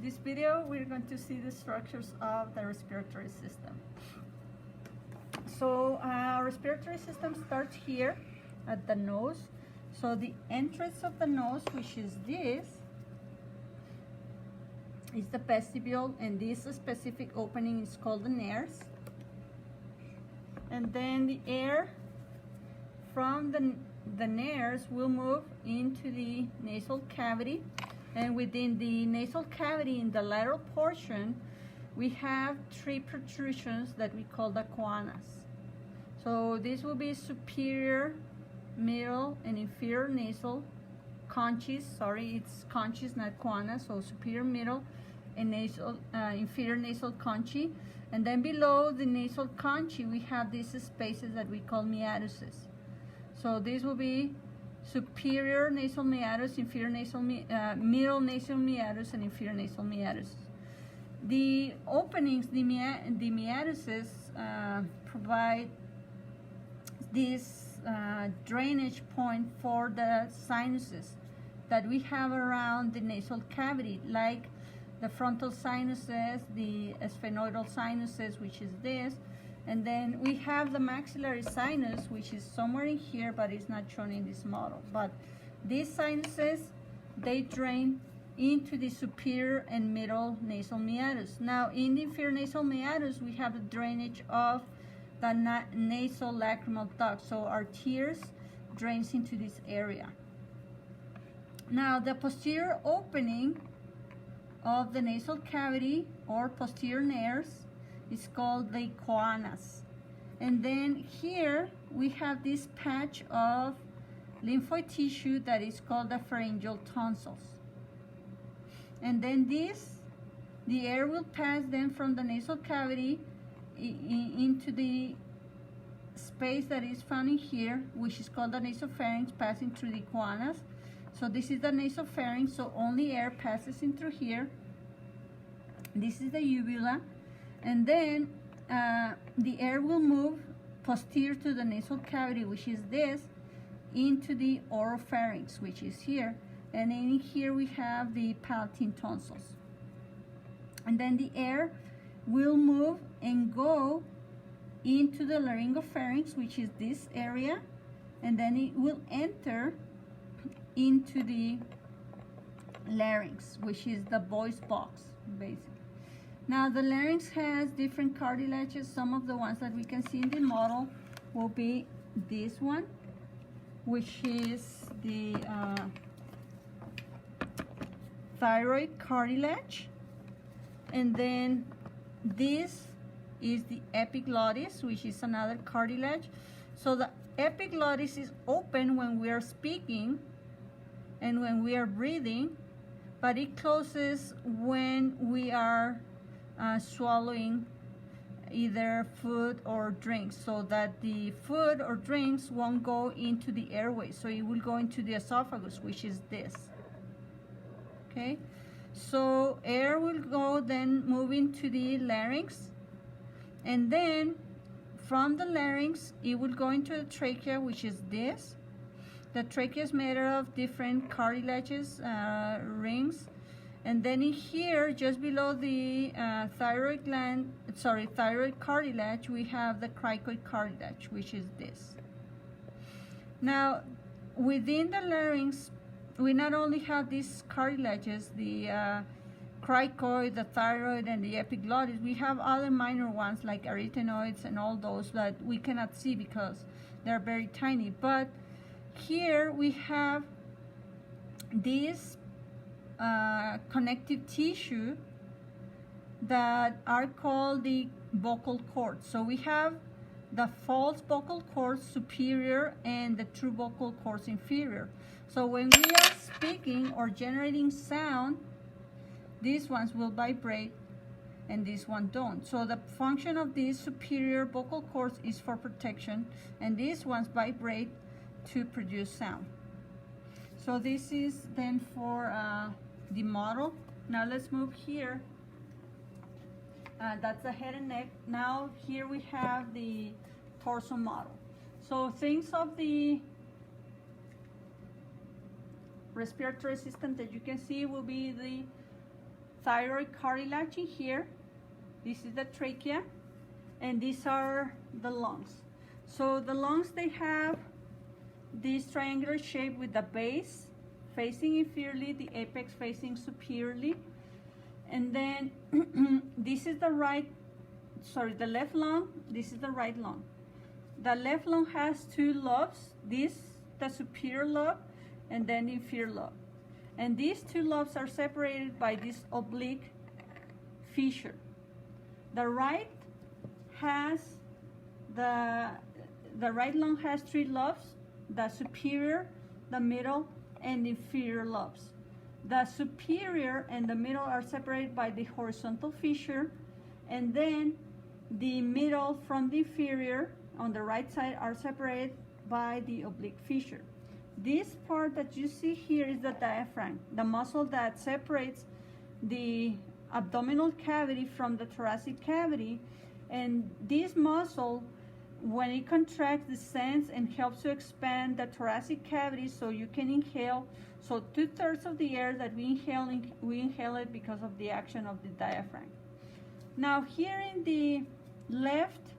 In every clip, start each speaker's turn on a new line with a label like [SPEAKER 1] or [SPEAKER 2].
[SPEAKER 1] this video, we're going to see the structures of the respiratory system. So respiratory system starts here at the nose. So the entrance of the nose, which is this, is the vestibule, and this specific opening is called the nares. And then the air from the nares will move into the nasal cavity, and within the nasal cavity, in the lateral portion, we have three protrusions that we call the choanas. So this will be superior, middle, and inferior nasal conches. Sorry, it's conches, not choanas. So superior, middle, and nasal, inferior nasal conchae. And then below the nasal conchae, we have these spaces that we call meatuses. So this will be superior nasal meatus, inferior nasal, middle nasal meatus, and inferior nasal meatus. The openings, the meatuses, provide this drainage point for the sinuses that we have around the nasal cavity, like the frontal sinuses, the sphenoidal sinuses, which is this, and then we have the maxillary sinus, which is somewhere in here, but it's not shown in this model. But these sinuses, they drain into the superior and middle nasal meatus. Now, in the inferior nasal meatus, we have the drainage of the nasal lacrimal duct. So our tears drains into this area. Now, the posterior opening of the nasal cavity, or posterior nares, is called the choanas. And then here we have this patch of lymphoid tissue that is called the pharyngeal tonsils. And then the air will pass then from the nasal cavity into the space that is found in here, which is called the nasopharynx, passing through the choanas. So this is the nasopharynx, so only air passes in through here. This is the uvula. And then the air will move posterior to the nasal cavity, which is this, into the oropharynx, which is here. And in here we have the palatine tonsils. And then the air will move and go into the laryngopharynx, which is this area. And then it will enter into the larynx, which is the voice box, basically. Now, the larynx has different cartilages. Some of the ones that we can see in the model will be this one, which is the thyroid cartilage. And then this is the epiglottis, which is another cartilage. So the epiglottis is open when we are speaking and when we are breathing, but it closes when we are swallowing either food or drinks, so that the food or drinks won't go into the airway. So it will go into the esophagus, which is this. Okay, so air will go then move into the larynx, and then from the larynx it will go into the trachea, which is this. The trachea is made of different cartilages, rings. And then in here, just below the thyroid cartilage, we have the cricoid cartilage, which is this. Now, within the larynx, we not only have these cartilages, the cricoid, the thyroid, and the epiglottis, we have other minor ones like arytenoids and all those that we cannot see because they're very tiny. But here we have these connective tissue that are called the vocal cords. So we have the false vocal cords superior and the true vocal cords inferior. So when we are speaking or generating sound, these ones will vibrate and this one don't. So the function of these superior vocal cords is for protection, and these ones vibrate to produce sound. So this is then for the model. Now let's move here. That's the head and neck. Now here we have the torso model. So things of the respiratory system that you can see will be the thyroid cartilage in here. This is the trachea, and these are the lungs. So the lungs, they have this triangular shape with the base facing inferiorly, the apex facing superiorly. And then this is the left lung, this is the right lung. The left lung has two lobes, this, the superior lobe, and then the inferior lobe. And these two lobes are separated by this oblique fissure. The right has, the right lung has three lobes, the superior, the middle, and inferior lobes. The superior and the middle are separated by the horizontal fissure, and then the middle from the inferior on the right side are separated by the oblique fissure. This part that you see here is the diaphragm, the muscle that separates the abdominal cavity from the thoracic cavity. And this muscle, when it contracts, descends and helps to expand the thoracic cavity so you can inhale. So 2/3 of the air that we inhale it because of the action of the diaphragm. Now here in the left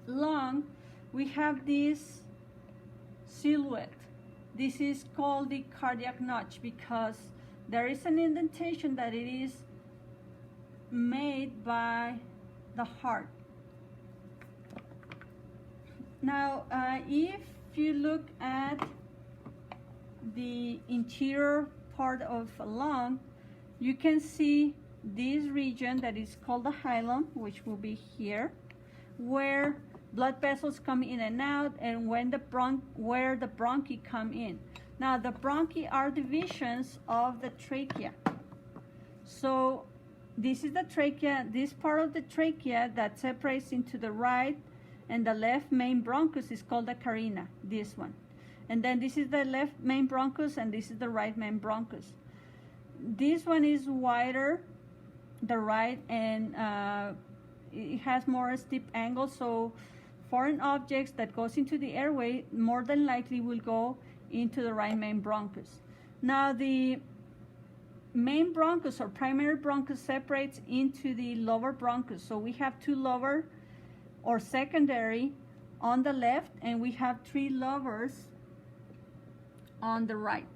[SPEAKER 1] lung, we have this silhouette. This is called the cardiac notch because there is an indentation that it is made by the heart. Now, if you look at the interior part of a lung, you can see this region that is called the hilum, which will be here, where blood vessels come in and out, and where the bronchi come in. Now, the bronchi are divisions of the trachea. So this is the trachea, this part of the trachea that separates into the right and the left main bronchus is called the carina, this one. And then this is the left main bronchus, and this is the right main bronchus. This one is wider, the right, and it has more steep angle, so foreign objects that goes into the airway more than likely will go into the right main bronchus. Now the main bronchus or primary bronchus separates into the lower bronchus. So we have two lower or secondary on the left, and we have three lowers on the right.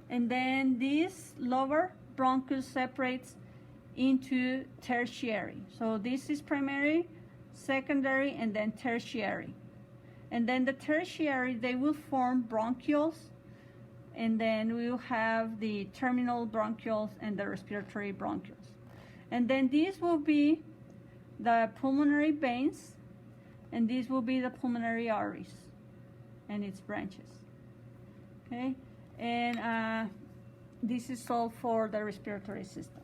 [SPEAKER 1] And then this lower bronchus separates into tertiary. So this is primary, secondary, and then tertiary. And then the tertiary, they will form bronchioles, and then we'll have the terminal bronchioles and the respiratory bronchioles. And then these will be the pulmonary veins, and these will be the pulmonary arteries and its branches. Okay, and this is all for the respiratory system.